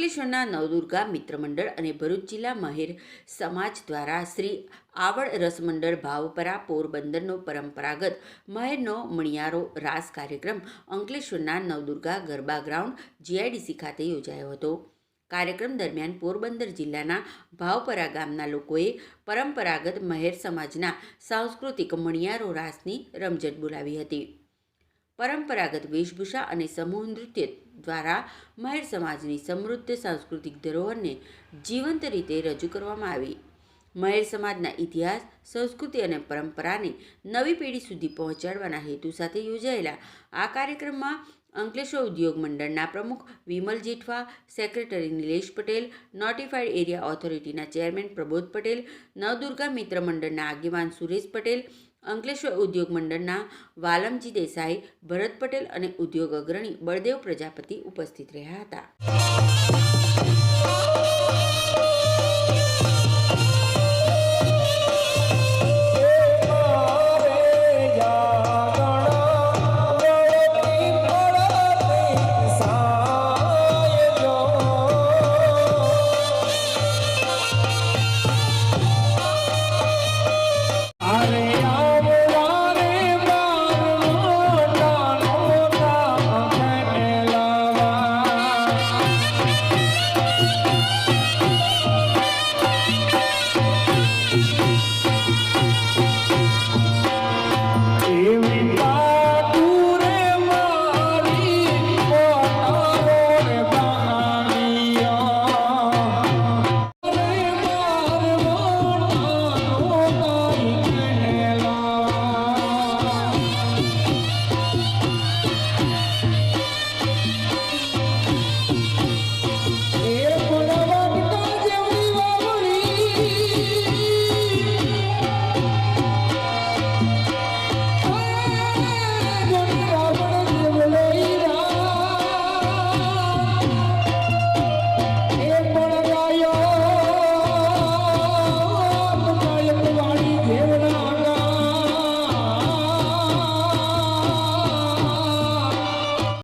અંકલેશ્વરના નવદુર્ગા મિત્ર મંડળ અને ભરૂચ જિલ્લા મહેર સમાજ દ્વારા શ્રી આવડ રસમંડળ ભાવપરા પોરબંદરનો પરંપરાગત મહેરનો મણિયારો રાસ કાર્યક્રમ અંકલેશ્વરના નવદુર્ગા ગરબા ગ્રાઉન્ડ જીઆઈડીસી ખાતે યોજાયો હતો. કાર્યક્રમ દરમિયાન પોરબંદર જિલ્લાના ભાવપરા ગામના લોકોએ પરંપરાગત મહેર સમાજના સાંસ્કૃતિક મણિયારો રાસની રમઝટ બોલાવી હતી. પરંપરાગત વેશભૂષા અને સમૂહ નૃત્ય દ્વારા મહેર સમાજની સમૃદ્ધ સાંસ્કૃતિક ધરોહરને જીવંત રીતે રજૂ કરવામાં આવી. મહેર સમાજના ઇતિહાસ, સંસ્કૃતિ અને પરંપરાને નવી પેઢી સુધી પહોંચાડવાના હેતુ સાથે યોજાયેલા આ કાર્યક્રમમાં અંકલેશ્વર ઉદ્યોગ મંડળના પ્રમુખ Vimal Jethwa, secretary Nilesh Patel, notified area ઓથોરિટીના ચેરમેન પ્રબોધ પટેલ, નવદુર્ગા મિત્ર મંડળના આગેવાન સુરેશ પટેલ, અંકલેશ્વર ઉદ્યોગ મંડળના વાલમજી દેસાઈ, ભરત પટેલ અને ઉદ્યોગ અગ્રણી બળદેવ પ્રજાપતિ ઉપસ્થિત રહ્યા હતા.